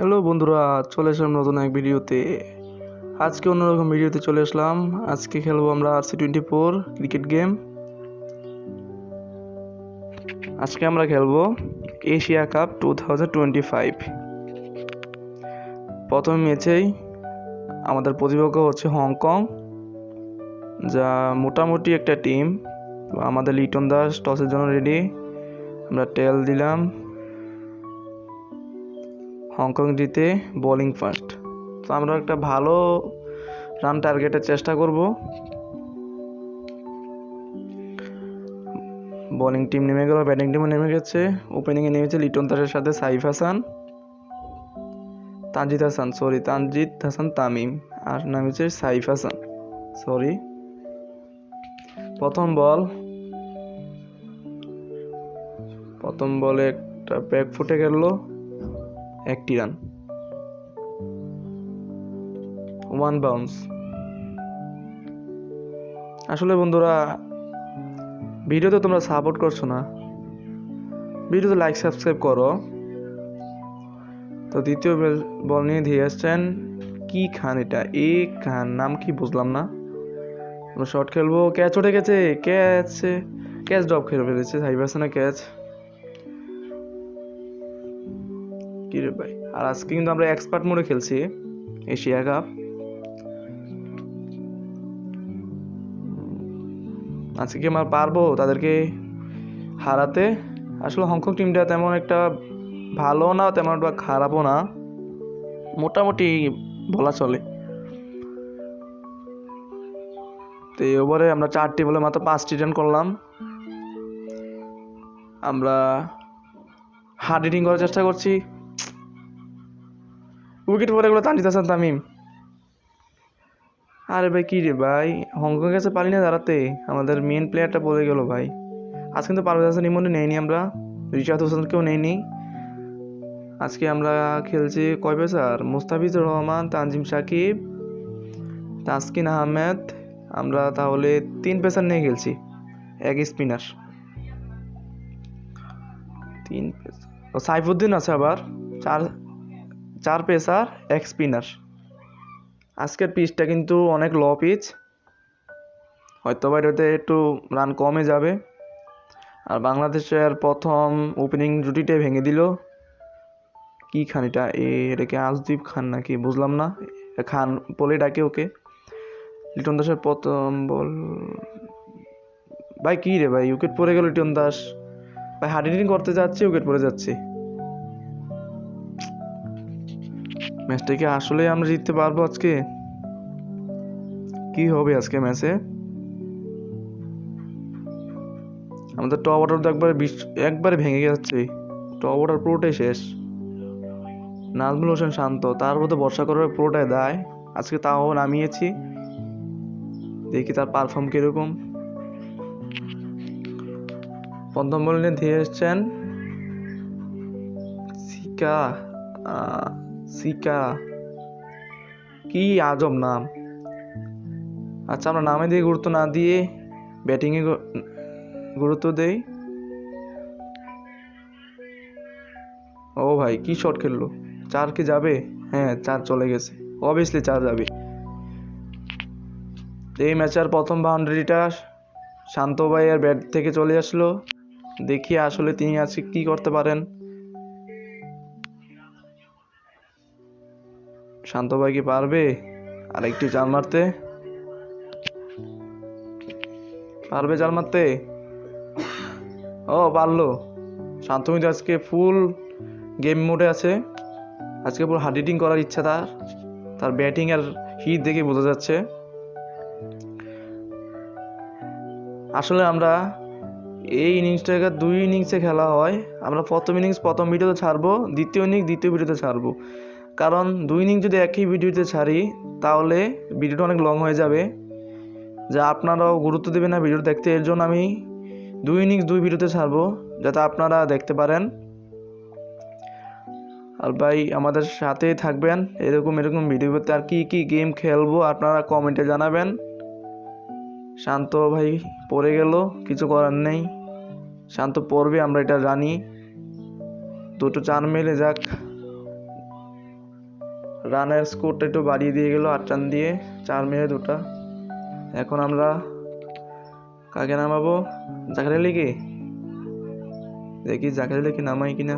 Hello বন্ধুরা, চলে আসলাম নতুন এক ভিডিওতে। আজকে অন্যরকম ভিডিওতে চলে আসলাম। আজকে খেলবো আমরা RC24 ক্রিকেট গেম। আজকে আমরা খেলবো এশিয়া কাপ 2025। প্রথম ম্যাচেই আমাদের প্রতিপক্ষ হচ্ছে হংকং, যা মোটামুটি একটা টিম। আমাদের লিটন দাস টসের জন্য রেডি। আমরা টেল দিলাম। হংকং জিতে বোলিং ফার্স্ট। তো আমরা একটা ভালো রান টার্গেটের চেষ্টা করব। বোলিং টিম নেমে গেল, ব্যাটিং টিমও নেমে গেছে। ওপেনিংয়ে নেমেছে লিটন দাসের সাথে তানজিদ হাসান তামিম, আর নামেছে সাইফ হাসান। প্রথম বলে একটা ব্যাক ফুটে গেল, একটি রান, 1 বাউন্স। আসলে বন্ধুরা, ভিডিওতে তোমরা সাপোর্ট করছো না, ভিডিওতে লাইক সাবস্ক্রাইব করো। তো দ্বিতীয় বল নিয়ে ধেয়ে আসছেন কি খান, এটা এ খান নাম কি বুঝলাম না। আমরা শর্ট খেলবো, ক্যাচ উঠে গেছে, ক্যাচ ড্রপ খেলে ফেলেছে সাইফ হাসানের ক্যাচ। কি রে ভাই, আর আজকে কিন্তু আমরা এক্সপার্ট মোডে খেলছি এশিয়া কাপ। আজকে কি আমরা পারবো তাদেরকে হারাতে? আসলে হংকং টিমটা তেমন একটা ভালো না, তেমন একটা খারাপও না, মোটামুটি বলা চলে। তো এই ওভারে আমরা 4টি বলে মাত্র 5টি রান করলাম। আমরা হার্ড হিটিং করার চেষ্টা করছি। উইকেট পড়ে গেলো তানজিদ হাসান তামিম। আরে ভাই কি রে ভাই, হংকং কাছে পারি না দাঁড়াতে, আমাদের মেন প্লেয়ারটা পড়ে গেল ভাই। আজ কিন্তু পারভেজ হাসান ইমনও নেইনি, আমরা রিশাদ হোসেনকেও নেইনি। আজকে আমরা খেলছি কয় পেসার? মুস্তাফিজুর রহমান, তানজিম সাকিব, তাসকিন আহমেদ। আমরা তাহলে 3 পেসার নিয়ে খেলছি, এক স্পিনার। 3 পেসার, সাইফুদ্দিন আছে আবার। 4 পেসার, এক স্পিনার। আজকের পিচটা কিন্তু অনেক লো পিচ, হয়তো বা এটাতে একটু রান কমে যাবে। আর বাংলাদেশের প্রথম ওপেনিং জুটিটাই ভেঙে দিল কি খান, এটাকে আজদীপ খান নাকি বুঝলাম না, খান বলে ডাকে ওকে। লিটন দাসের প্রথম বল, ভাই কি রে ভাই, উইকেট পড়ে গেল লিটন দাস ভাই। হার্ড হিটিং করতে যাচ্ছে, উইকেট পড়ে যাচ্ছে। ম্যাচটাকে আসলে আমরা জিততে পারবো আজকে? কি হবে আজকে ম্যাচে? আমাদের টপ অর্ডার তো একবারে ভেঙে যাচ্ছে, টপ অর্ডার পুরোটাই শেষ। নাজমুল হোসেন শান্ত, তার মধ্যে ভরসা করার পুরোটাই দায়। আজকে তাও নামিয়েছি, দেখি তার পারফর্ম কিরকম। প্রথম বল নিয়ে ধেয়ে এসছেন সিকা, কি আজব নাম। আচ্ছা, আমরা নামে দিয়ে গুরুত্ব না দিয়ে ব্যাটিংয়ে গুরুত্ব দেই। ও ভাই কি শট খেললো, 4 কি যাবে? হ্যাঁ, 4 চলে গেছে, অবভিয়াসলি 4 যাবে। এই ম্যাচের প্রথম বাউন্ডারিটা শান্ত ভাইয়ের ব্যাট থেকে চলে আসলো, দেখি আসলে তিনি আজকে কি করতে পারেন। শান্ত ভাই কি পারবে আরেকটি চার মারতে? ও পারলো। শান্ত কিন্তু আজকে ফুল গেম মোডে আছে, আজকে পুরো হার্ড হিটিং করার ইচ্ছা তার ব্যাটিং আর হিট দেখে বোঝা যাচ্ছে। আসলে আমরা এই ইনিংসটাকে 2 ইনিংসে খেলা হয়। আমরা প্রথম ইনিংস প্রথম ভিডিওতে ছাড়বো, দ্বিতীয় ইনিংস দ্বিতীয় ভিডিওতে ছাড়বো। কারণ 2 ইনিংস যদি একই ভিডিওতে ছাড়ি তাহলে ভিডিওটা অনেক লং হয়ে যাবে, যা আপনারাও গুরুত্ব দেবেন না ভিডিও দেখতে। এর জন্য আমি 2 ইনিংস 2 ভিডিওতে ছাড়বো, যাতে আপনারা দেখতে পারেন। আর ভাই আমাদের সাথেই থাকবেন, এরকম ভিডিও করতে। আর কি গেম খেলবো আপনারা কমেন্টে জানাবেন। শান্ত ভাই পড়ে গেল, কিছু করার নেই, শান্ত পড়বে, আমরা এটা জানি। 2টো 4 মেলে যাক। রানের স্কোরটা একটু বাড়িয়ে দিয়ে গেল 8 রান দিয়ে, 4 মেরে 2টা। এখন আমরা কাকে নামাবো? জাকের আলীকে। দেখি জাকের আলীকে নামাই কিনা।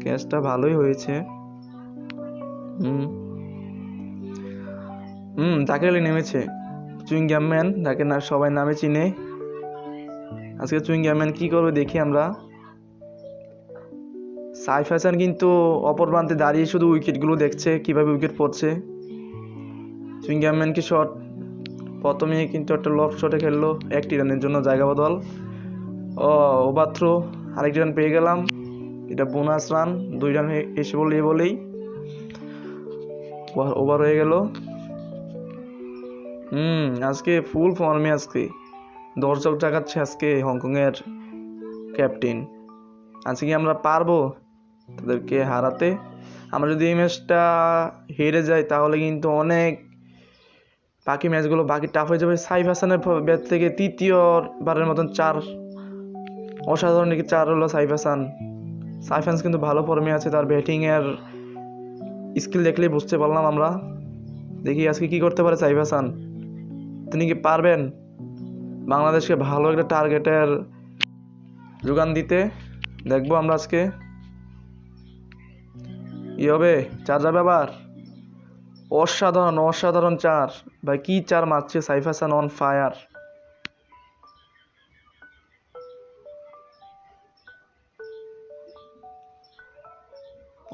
ক্যাচটা ভালোই হয়েছে। জাকের আলী নেমেছে। চুইংগাম ম্যান, যাকে না সবাই নামে চিনে। আজকে চুইংগাম ম্যান কি করবে দেখি আমরা। সাইফ হাসান কিন্তু অপর প্রান্তে দাঁড়িয়ে শুধু উইকেটগুলো দেখছে, কিভাবে উইকেট পড়ছে। চুইংগাম ম্যান কি শট, প্রথমে কিন্তু একটা লফট শটে খেললো, 1টি রানের জন্য জায়গা বদল। ওভার থ্রো, আরেকটি রান পেয়ে গেলাম। এটা বোনাস রান, 2 রান এসে বলেই ওভার হয়ে গেল। আজকে ফুল ফর্মে, আজকে দর্শক জাগাচ্ছে আজকে হংকং এর ক্যাপ্টেন। আজকে কি আমরা পারবো তাদেরকে হারাতে? আমরা যদি এই ম্যাচটা হেরে যাই তাহলে কিন্তু অনেক বাকি ম্যাচগুলো টাফ হয়ে যাবে। সাইফ হাসানের ব্যাট থেকে তৃতীয়বারের মতন 4 অসাধারণ 4 হলো সাইফ হাসান কিন্তু ভালো ফর্মে আছে। তার ব্যাটিং এর স্কিল দেখলেই বুঝতে পারলাম আমরা। দেখি আজকে কি করতে পারে সাইফ হাসান। তিনি কি পারবেন বাংলাদেশকে ভালো একটা টার্গেটের যোগান দিতে? দেখবো আমরা আজকে কি হবে। 4 যাবে আবার, অসাধারণ 4 ভাই, কি 4 মারছে সাইফ হাসান, অন ফায়ার।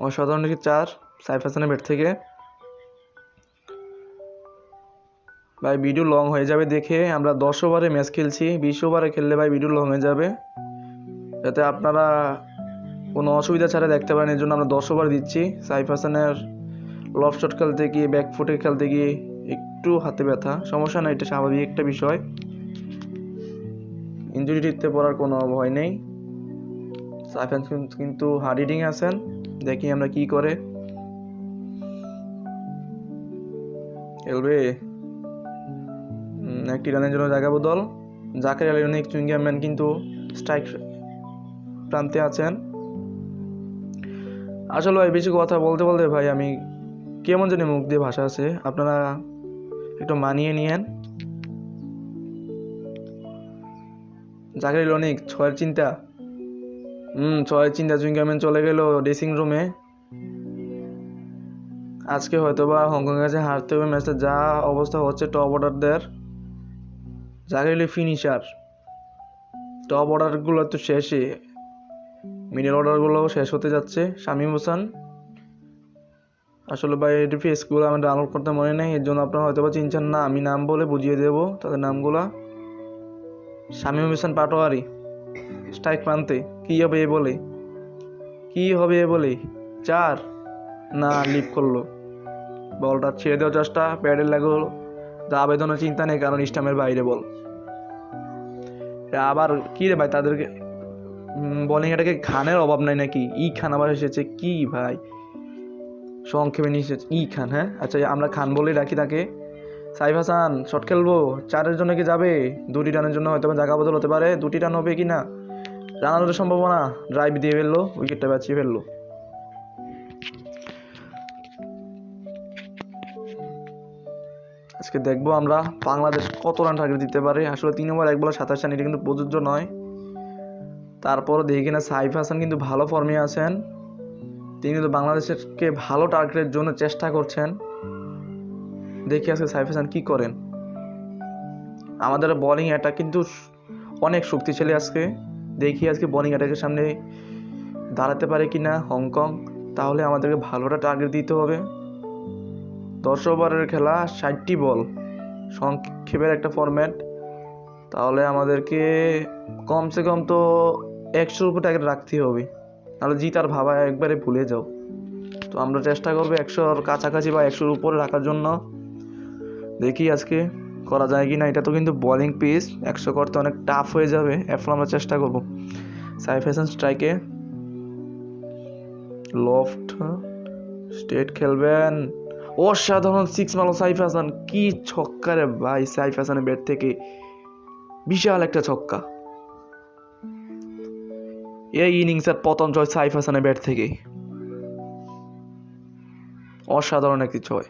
অসাধারণ 4 সাইফ হাসানের ব্যাট থেকে। ভাই ভিডিও লং হয়ে যাবে দেখে, আমরা 10 ওভারে ম্যাচ খেলছি, 20 ওভারে খেললে ভাই ভিডিও লং হয়ে যাবে, যাতে আপনারা কোনো অসুবিধা ছাড়া দেখতে পারেন। এর জন্য আমরা 10 ওভার দিচ্ছি। সাইফ হাসানের লফ শট খেলতে গিয়ে, ব্যাক ফুটে খেলতে গিয়ে একটু হাতে ব্যথা, সমস্যা না, এটা স্বাভাবিক একটা বিষয়। ইনজুরি টিকতে পড়ার কোনো ভয় নেই। সাইফ হাসান কিন্তু হার্ড হিটিং আছেন, দেখি আমরা কি করে। খেলবে 1টি রানের জন্য জায়গা বদল। জাকের আলী অনেক চুইংগাম ম্যান কিন্তু স্ট্রাইক প্রান্তে আছেন। আসলে ভাই বেশি কথা বলতে ভাই আমি কেমন জানি মুখ দিয়ে ভাষা আছে, আপনারা একটু মানিয়ে নিয়েন। জাকের আলী অনেক 6 চিন্তা, 6 চিন্তা। চুইংগাম ম্যান চলে গেল ড্রেসিং রুমে। আজকে হয়তোবা হংকং এর কাছে হারতে হবে ম্যাচটা, যা অবস্থা হচ্ছে টপ অর্ডারদের। জাকের আলী ফিনিশার, টপ অর্ডারগুলো তো শেষই, মিডল অর্ডারগুলো শেষ হতে যাচ্ছে। শামীম হোসেন, আসলে ভাই এটি ফেসগুলো আমি ডাউনলোড করতে মনে নেই, এর জন্য আপনারা হয়তো বা চিনছেন না, আমি নাম বলে বুঝিয়ে দেবো তাদের নামগুলা। শামীম হোসেন পাটোয়ারি স্ট্রাইক প্রান্তে, কি হবে এ বলে 4 না, লিপ করলো, বলটা ছেড়ে দেওয়ার চেষ্টা, প্যাডেল লাগলো, যা আবেদনের চিন্তা নেই কারণ স্টাম্পের বাইরে বল। আবার কি রে ভাই, তাদেরকে বোলিং এটাকে খানের অভাব নাই নাকি? খান আবার এসেছে কি ভাই, সংক্ষেপে নিয়ে খান। হ্যাঁ আচ্ছা, আমরা খান বলেই রাখি তাকে। সাইফ হাসান শট খেলবো, 4-এর জন্য কি যাবে? 2টি রানের জন্য হয়তো জায়গা বদল হতে পারে, 2টি রান হবে কি না, রান আউটের সম্ভাবনা। ড্রাইভ দিয়ে ফেললো, উইকেটটা বাঁচিয়ে ফেললো। আজকে দেখবো আমরা বাংলাদেশ কত রান টার্গেট দিতে পারে। আসলে 3 ওভার 1 বলে 27 রান, এটা কিন্তু প্রযোজ্য নয়। তারপর দেখি কিনা সাইফ হাসান কিন্তু ভালো ফর্মে আছেন, তিনি কিন্তু বাংলাদেশকে ভালো টার্গেটের জন্য চেষ্টা করছেন। দেখি আজকে সাইফ হাসান কি করেন। আমাদের বোলিং অ্যাটাক কিন্তু অনেক শক্তিশালী আজকে, দেখি আজকে বোলিং অ্যাটাকের সামনে দাঁড়াতে পারে কিনা হংকং। তাহলে আমাদেরকে ভালোটা টার্গেট দিতে হবে। 10 ওভারের খেলা, 60টি বল, সংক্ষেপের একটা ফরম্যাট। তাহলে আমাদেরকে কমসে কম তো 100-র উপর টার্গেট রাখতেই হবে, তাহলে জিতার ভাবা একবারে ভুলে যাও। তো আমরা চেষ্টা করবো 100-র কাছাকাছি বা 100-র উপরে রাখার জন্য। দেখি আজকে করা যায় কি না। এটা তো কিন্তু বোলিং পিচ, 100 করতে অনেক টাফ হয়ে যাবে, এখন আমরা চেষ্টা করব। সাইফ হাসান স্ট্রাইকে, লফট স্টেট খেলবেন, অসাধারণ 6 মারল সাইফ হাসান, কি ছক্কা রে ভাই সাইফ হাসানের ব্যাট থেকে, বিশাল একটা ছক্কা। এই ইনিংসের প্রথম জয় সাইফ হাসানের ব্যাট থেকে। অসাধারণ একটি ছয়।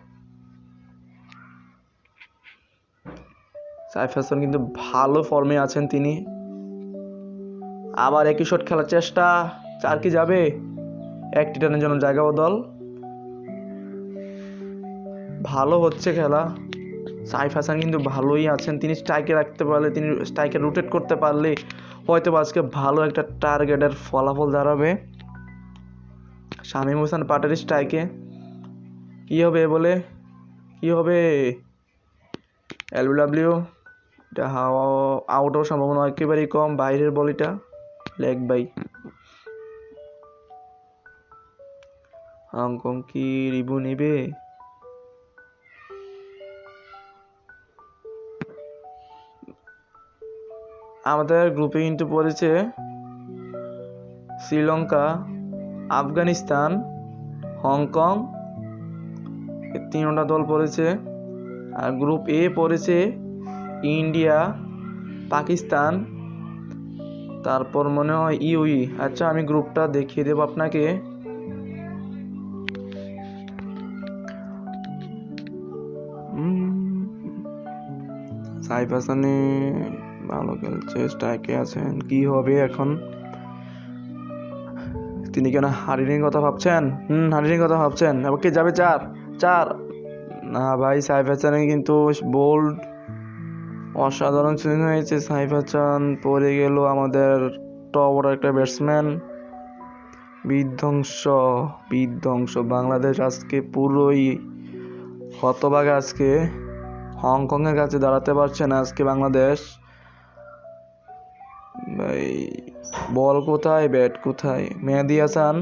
সাইফ হাসান কিন্তু ভালো ফর্মে আছেন তিনি। আবার একই শট খেলার চেষ্টা, 4 কি যাবে? একটি টানের জন্য জায়গা বদল। ভালো হচ্ছে খেলা। সাইফ হাসান কিন্তু ভালোই আছেন, তিনি স্ট্রাইকে রাখতে পারলে, তিনি স্ট্রাইকে রোটেট করতে পারলে হয়তো আজকে ভালো একটা টার্গেটের ফলাফল দাঁড়াবে। শামীম হোসেন পাটারি স্ট্রাইকে, কি হবে বলে, কি হবে? এলবিডব্লিউ, এটা আউট হওয়ার সম্ভাবনা একেবারেই কম। বাইরের বল, এটা লেগ বাই। হংকং কি রিভু নেবে? আমাদের গ্রুপে কিন্তু পড়েছে শ্রীলঙ্কা, আফগানিস্তান, হংকং, এই 3টা দল পড়েছে। আর গ্রুপ এ পড়েছে ইন্ডিয়া, পাকিস্তান, তারপর মনে হয় ইউই। আচ্ছা, আমি গ্রুপটা দেখিয়ে দেব আপনাকে। সাইফ হাসানে ভালো খেলছে, স্ট্রাইকে আছেন, কি হবে এখন? তিনি কেন হারিনের কথা ভাবছেন? হারিনের কথা ভাবছেন। এবার কে যাবে? 4 না ভাই, সাইফ হাসানে কিন্তু বোল্ড অসাধারণ সুইং হয়েছে। সাইফ হাসান পড়ে গেল, আমাদের টপ অর্ডার একটা ব্যাটসম্যান। বিধ্বংস, বিধ্বংস। বাংলাদেশ আজকে পুরোই হতবাক। আজকে হংকং এর কাছে দাঁড়াতে পারছে না আজকে বাংলাদেশ। ভাই, বল কোথায়, ব্যাট কোথায়? মেহেদী হাসান,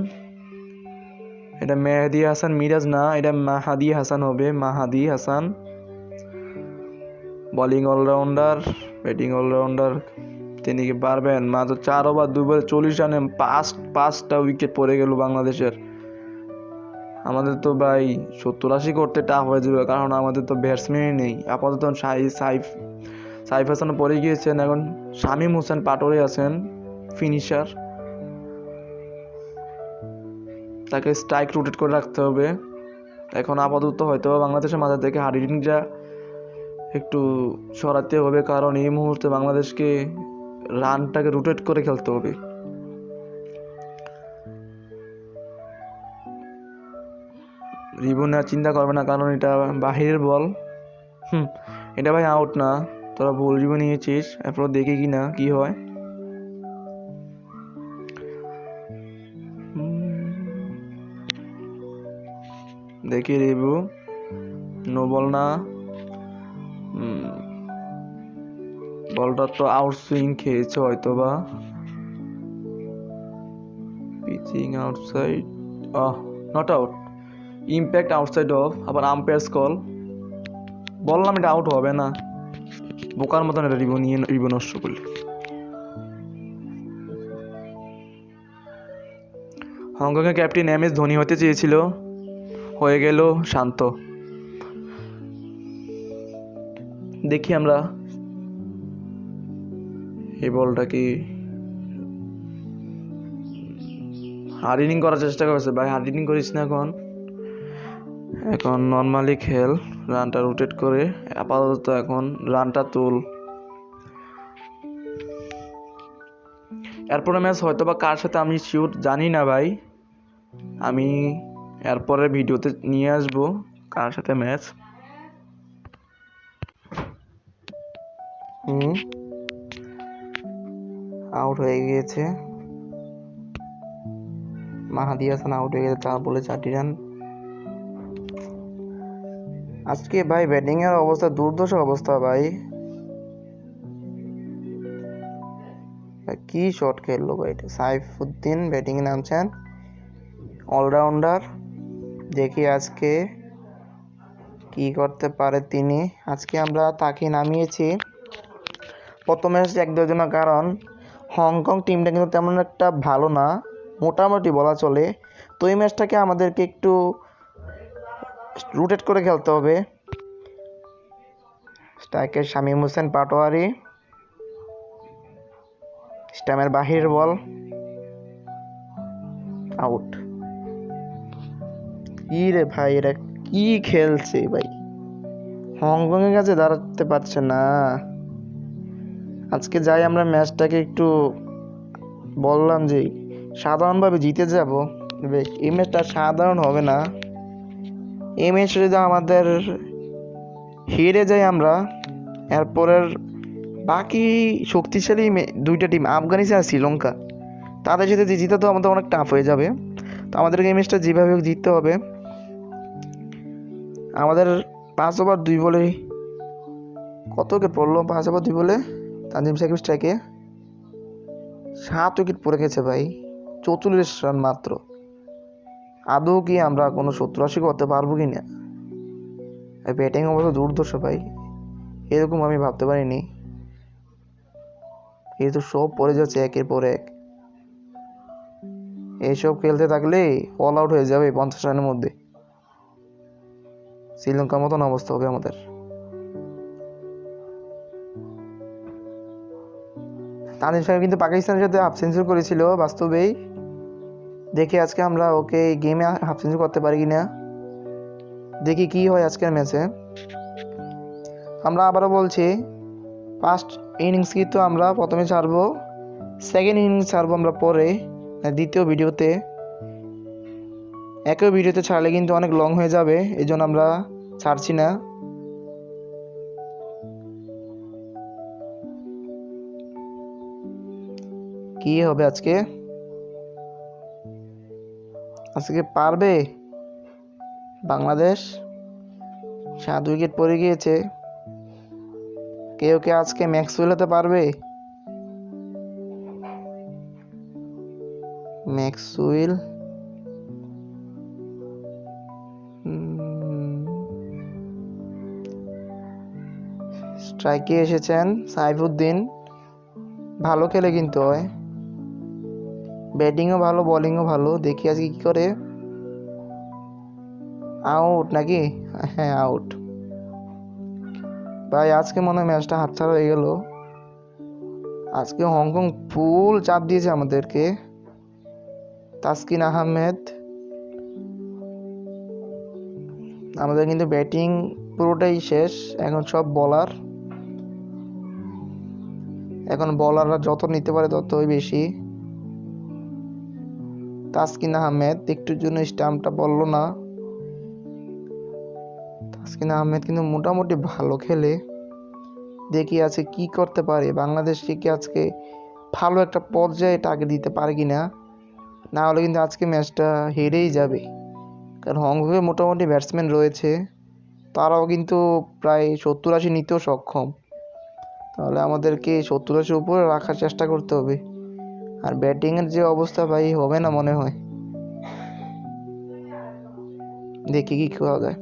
এটা মেহেদী হাসান মিরাজ না, এটা মাহাদি হাসান হবে। Mahedi Hasan bowling allrounder, batting allrounder. তিনি কি পারবেন? মাত্র 4 ওভার 2 বলে 40 রানে 5টা উইকেট পড়ে গেল বাংলাদেশের। আমাদের তো ভাই 70-80 করতে টাফ হয়ে যাবে, কারণ আমাদের তো ব্যাটসম্যানই নেই আপাতত। সাইফ হাসান পরে গিয়েছেন, এখন শামীম হোসেন পাটোয়ারি আছেন ফিনিশার। তাকে স্ট্রাইক রোটেট করে রাখতে হবে এখন আপাতত। হয়তো বাংলাদেশের মাথা থেকে হারিডিনটা একটু সরাতে হবে, কারণ এই মুহূর্তে বাংলাদেশকে রানটাকে রোটেট করে খেলতে হবে। রিবন নেওয়ার চিন্তা করবে না, কারণ এটা বাহিরের বল। এটা ভাই আউট না, তোরা ভুল রিবন নিয়েছিস। এরপর দেখি কি না কি হয়। দেখি রিভিউ, নো বল না। বলটা তো আউট সুইং খেয়েছে হয়তো বা। Pitching outside, not out, impact outside of. আবার আম্পায়ার্স কল। বললাম এটা আউট হবে না, বোকার মতন এটা রিভিউ নষ্ট করলে। হংকং এর ক্যাপ্টেন MS ধোনি হতে চেয়েছিল, হয়ে গেল শান্ত। দেখি আমরা এই বলটা কি হার্ডিনিং করার চেষ্টা করেছে। ভাই হার্ডিনিং করিস না এখন নর্মালি খেল, রানটা রোটেট করে আপাতত এখন রানটা তুল। এরপরে ম্যাচ হয়তো বা কার সাথে আমি শিওর জানি না ভাই, আমি এরপরের ভিডিওতে নিয়ে আসবো কার সাথে ম্যাচ। আউট হয়ে গিয়েছে মাহাদি হাসান, আউট হয়ে গেছে 4 বলে 4টি রান। আজকে ভাই ব্যাটিং এর অবস্থা দুর্দশা অবস্থা ভাই। কি শট খেললো ভাই এটা। সাইফুদ্দিন ব্যাটিং এ নামছেন, অলরাউন্ডার। দেখি আজকে কি করতে পারে তিনি। আজকে আমরা তাকে নামিয়েছি প্রথম ম্যাচ 1-2 জনের, কারণ হংকং টিমটা কিন্তু তেমন একটা ভালো না, মোটামুটি বলা চলে। তো এই ম্যাচটাকে আমাদেরকে একটু রোটেট করে খেলতে হবে। স্ট্রাইকার শামীম হোসেন পাটোয়ারি, স্টাম্পের বাহিরের বল, আউট। কি রে ভাই, এরা কি খেলছে ভাই, হংকং এর কাছে দাঁড়াতে পারছে না। আজকে যাই আমরা ম্যাচটাকে একটু বললাম যে সাধারণভাবে জিতে যাব, এই ম্যাচটা সাধারণ হবে না। এই ম্যাচটা যদি আমাদের হেরে যাই আমরা, এরপরের বাকি শক্তিশালী দুইটা টিম আফগানিস্তান আর শ্রীলঙ্কা, তাদের সাথে জিতা তো আমাদের অনেক টাফ হয়ে যাবে। তো আমাদেরকে এই ম্যাচটা যেভাবে হোক জিততে হবে। আমাদের 5 ওভার 2 বলে কত উইকেট পড়লো? 5 ওভার 2 বলে তানজিম সাকিব স্ট্রাইকে 7 উইকেট পড়ে গেছে ভাই, 44 রান মাত্র। আদৌ কি আমরা কোনো 70-80 করতে পারবো কি না? ব্যাটিং অবশ্য দুর্ধর্ষ ভাই, এরকম আমি ভাবতে পারিনি। এই তো সব পড়ে যাচ্ছে একের পর এক। এইসব খেলতে থাকলে অল আউট হয়ে যাবে 50 রানের মধ্যে। শ্রীলঙ্কার মতন অবস্থা হবে আমাদের। তানজিম সাকিব কিন্তু পাকিস্তানের সাথে হাফ সেঞ্চুরি করেছিল বাস্তবেই। দেখি আজকে আমরা ওকে গেমে হাফ সেঞ্চুরি করতে পারি কিনা, দেখি কি হয় আজকের ম্যাচে। আমরা আবারও বলছি, ফার্স্ট ইনিংস কিন্তু আমরা প্রথমে ছাড়বো, সেকেন্ড ইনিংস ছাড়বো আমরা পরে, দ্বিতীয় ভিডিওতে। একই ভিডিওতে ছাড়লে কিন্তু অনেক লং হয়ে যাবে, এই জন্য আমরা ছাড়ছি না। কি হবে আজকে? আজকে পারবে বাংলাদেশ? 7 উইকেট পড়ে গিয়েছে। কেউ কে আজকে ম্যাক্সওয়েল হতে পারবে? ম্যাক্সওয়েল স্ট্রাইকে এসেছেন সাইফুদ্দিন, ভালো খেলে কিন্তু হয়, ব্যাটিংও ভালো বোলিংও ভালো। দেখি আজকে কি করে। আউট নাকি? হ্যাঁ আউট ভাই। আজকে মনে হয় ম্যাচটা হাতছাড়া হয়ে গেল। আজকে হংকং ফুল চাপ দিয়েছে আমাদেরকে। তাসকিন আহমেদ, আমাদের কিন্তু ব্যাটিং পুরোটাই শেষ, এখন সব বলার। এখন বলাররা যত নিতে পারে ততই বেশি। তাসকিন আহমেদ একটুর জন্য স্টাম্পটা বললো না। তাসকিন আহমেদ কিন্তু মোটামুটি ভালো খেলে। দেখি আছে কি করতে পারে বাংলাদেশকে, কি আজকে ভালো একটা পর্যায়ে টার্গেট দিতে পারে কিনা। না হলে কিন্তু আজকে ম্যাচটা হেরেই যাবে, কারণ হংকংয়ে মোটামুটি ব্যাটসম্যান রয়েছে, তারাও কিন্তু প্রায় 70-80 নিতেও সক্ষম। তাহলে আমাদেরকে 70-80 উপরে রাখার চেষ্টা করতে হবে। আর ব্যাটিংয়ের যে অবস্থা ভাই, হবে না মনে হয়। দেখি কি করা যায়।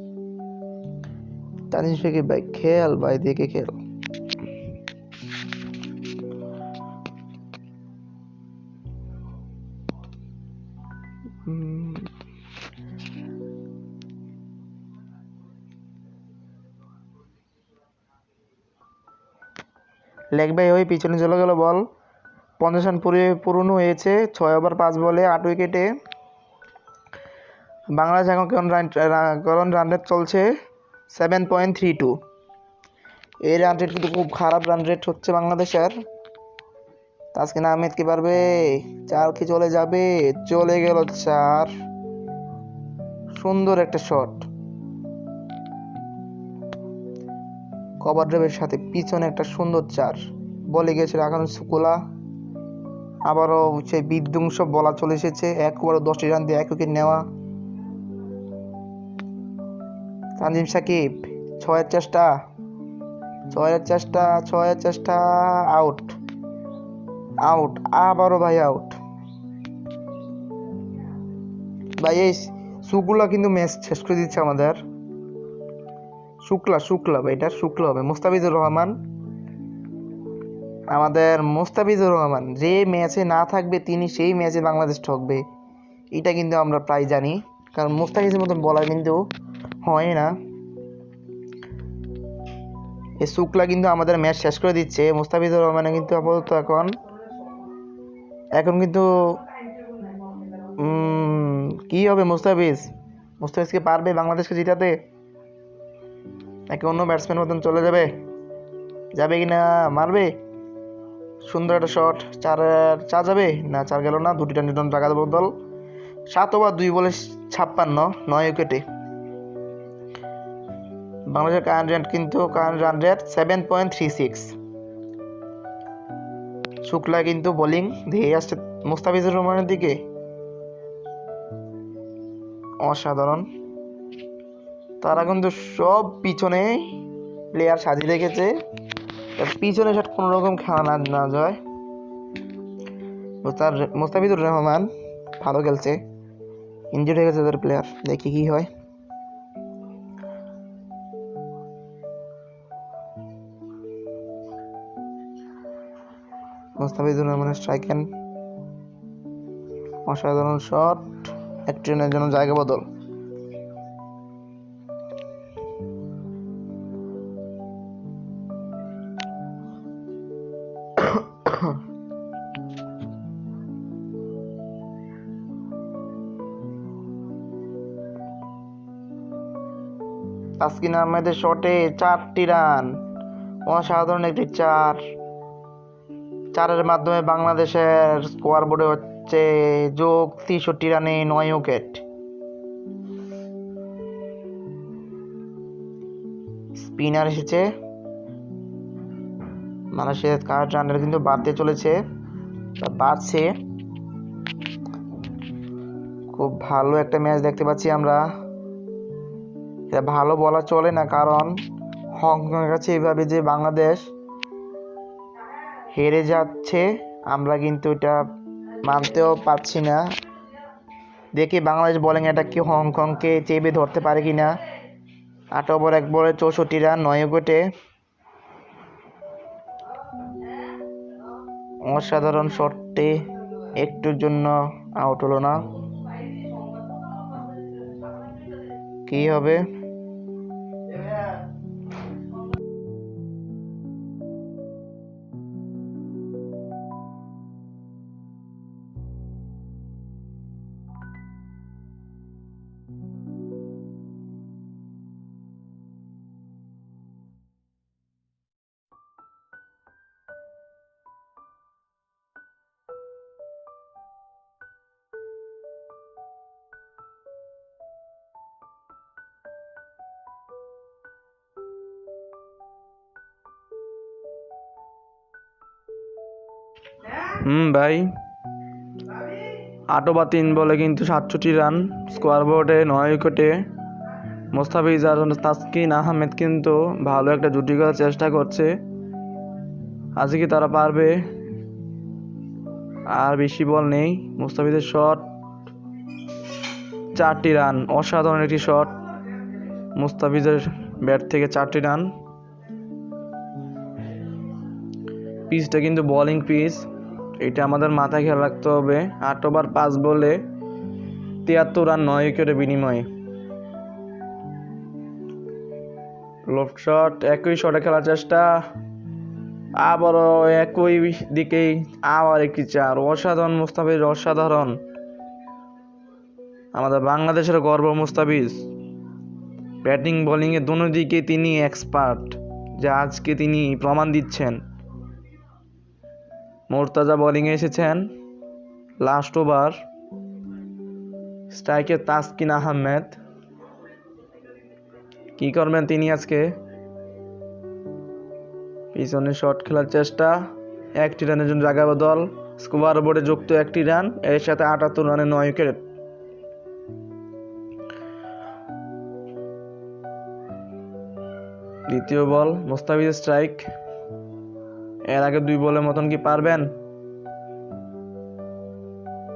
তানজিম সাকিব ভাই খেল ভাই, দেখে খেল। লেগ বাই হয়ে পিছনে চলে গেল বল। 50 রান পূরণ হয়েছে 6 ওভার 5 বলে 8 উইকেটে। বাংলাদেশ এখন রান রেট চলছে 7.32। এই রান রেট কিন্তু খুব খারাপ রান রেট হচ্ছে বাংলাদেশের। তাসকিন আহমেদ কি পারবে? 4 কি চলে যাবে? চলে গেল 4। সুন্দর একটা শট, কভার ড্রাইভের সাথে পিছনে একটা সুন্দর 4 বলে গেছে রাখানো সুকুলা। আবারও সেই বিধ্বংস বলা চলে এসেছে, 1 ওভারে 10টি রান দিয়ে 1 উইকেট নেওয়া। তানজিম সাকিব 6-এর চেষ্টা, 6-এর চেষ্টা, 6-এর চেষ্টা, আউট আউট, আবারও ভাই আউট। ভাই এই সুকুলা কিন্তু ম্যাচ শেষ করে দিচ্ছে আমাদের। শুক্লা ভাই, এটা শুক্লা হবে। মুস্তাফিজুর রহমান, আমাদের মুস্তাফিজুর রহমান যে ম্যাচে না থাকবে তিনি সেই ম্যাচে বাংলাদেশ ঠকবে, এটা কিন্তু আমরা প্রায় জানি, কারণ মুস্তাফিজের মতন বলার কিন্তু হয় না। এই শুক্লা কিন্তু আমাদের ম্যাচ শেষ করে দিচ্ছে। মুস্তাফিজুর রহমান কিন্তু আপাতত এখন কিন্তু কি হবে মুস্তাফিজ? মুস্তাফিজ কি পারবে বাংলাদেশকে জিতাতে, নাকি অন্য ব্যাটসম্যান মতন চলে যাবে? যাবে কিনা, মারবে সুন্দর একটা শট, চার যাবে না, চার গেল না, দুটি রান টাকা বদল। 7 ওভার 2 বলে 56, 9 উইকেটে। বাংলাদেশের কারেন্ট রান রেট 7.36। শুক্লা কিন্তু বোলিং ধেয়ে আসছে মুস্তাফিজুর রহমানের দিকে, অসাধারণ। তারা কিন্তু সব পিছনে প্লেয়ার সাজিয়ে রেখেছে, পিছনে শট কোনো রকম খেলা না যায়। মুস্তাফিজুর রহমান ভালো খেলছে, ইনজুরি হয়ে গেছে তাদের প্লেয়ার, দেখি কি হয়। মুস্তাফিজুর রহমানের স্ট্রাইক এন্ড, অসাধারণ শট, একটি রানের জন্য জায়গা বদল। তাসকিন আহমেদের শটে 4টি রান, অসাধারণ একটি চারের মাধ্যমে বাংলাদেশের স্কোয়ার বোর্ডে হচ্ছে যোগ 63 রানে 9 উইকেট। স্পিনার এসেছে, মালয়েশিয়ার কারেন্ট রান কিন্তু বাড়তে চলেছে, বাড়ছে। খুব ভালো একটা ম্যাচ দেখতে পাচ্ছি আমরা। এটা ভালো বলা চলে না, কারণ হংকংয়ের কাছে এইভাবে যে বাংলাদেশ হেরে যাচ্ছে আমরা কিন্তু এটা মানতেও পারছি না। দেখি বাংলাদেশ বোলিং অ্যাটাক কি হংকংকে চেপে ধরতে পারে কিনা। 8 ওভার 1 বলে 64 রান, 9 উইকেটে। অসাধারণ শটটি একটুর জন্য আউট হলো না, কি হবে? ভাই 8 ওভার 3 বলে কিন্তু 67 রান, স্কোয়ার বোর্ডে 9 উইকেটে। মুস্তাফিজ আর তাসকিন আহমেদ কিন্তু ভালো একটা জুটি করার চেষ্টা করছে, আজকে কি তারা পারবে? আর বেশি বল নেই, মুস্তাফিজের শট 4টি রান, অসাধারণ একটি শট মুস্তাফিজের ব্যাট থেকে 4টি রান। পিচটা কিন্তু বোলিং পিচ, এটা আমাদের মাথায় খেয়াল রাখতে হবে। 8 ওভার 5 বলে 73 রান 9 উইকেটের বিনিময়ে। লফট শট, একই শটে খেলার চেষ্টা, আবারও একই দিকেই আবার একটি চার, অসাধারণ মুস্তাফিজ, অসাধারণ। আমাদের বাংলাদেশের গর্ব মুস্তাফিজ, ব্যাটিং বোলিংয়ে দুনো দিকে তিনি এক্সপার্ট, যা আজকে তিনি প্রমাণ দিচ্ছেন। মোর্তাজা বোলিংয়ে এসেছেন, লাস্ট ওভার, স্ট্রাইকে তাসকিন আহমেদ। কি করবেন তিনি আজকে? পিছনে শট খেলার চেষ্টা, 1টি রানের জন্য জায়গা বদল, স্কোয়ার বোর্ডে যুক্ত 1টি রান, এর সাথে 78 রানে 9 উইকেট। দ্বিতীয় বল, মুস্তাফিজ স্ট্রাইক, এর আগে 2 বলের মতন কি পারবেন?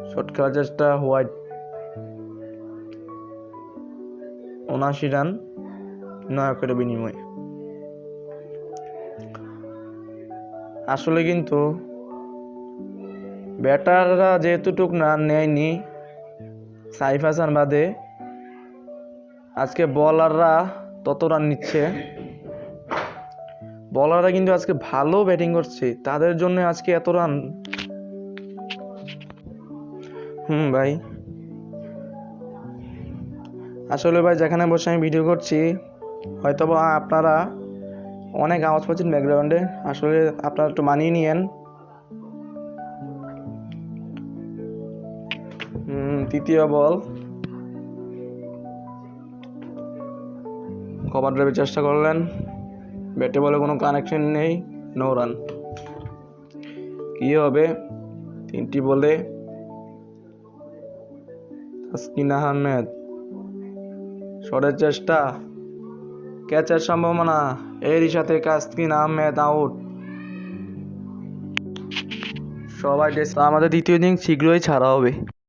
শট খেলার চেষ্টা, হোয়াইট, 79 রান 9 উইকেটের বিনিময়ে। আসলে কিন্তু ব্যাটাররা যেহেতুটুক রান নেয়নি সাইফ হাসান বাদে, আজকে বলাররা তত রান নিচ্ছে। বলাররা কিন্তু আজকে ভালো ব্যাটিং করছে, তাদের জন্য আজকে এত রান। ভাই আসলে ভাই যেখানে বসে আমি ভিডিও করছি হয়তো বা আপনারা অনেক আওয়াজ পাচ্ছেন ব্যাকগ্রাউন্ডে, আসলে আপনারা একটু মানিয়ে নিয়েন। তৃতীয় বল, কভার ড্রাইভের চেষ্টা করলেন, ব্যাটে বলে কোনো কানেকশন নেই, নো রান। কি হবে 3টি বলে? তাসকিন আহমেদ শটের চেষ্টা, ক্যাচের সম্ভাবনা, এরই সাথে তাসকিন আহমেদ আউট। সবাই আমাদের দ্বিতীয় ইনিংস শীঘ্রই ছাড়া হবে।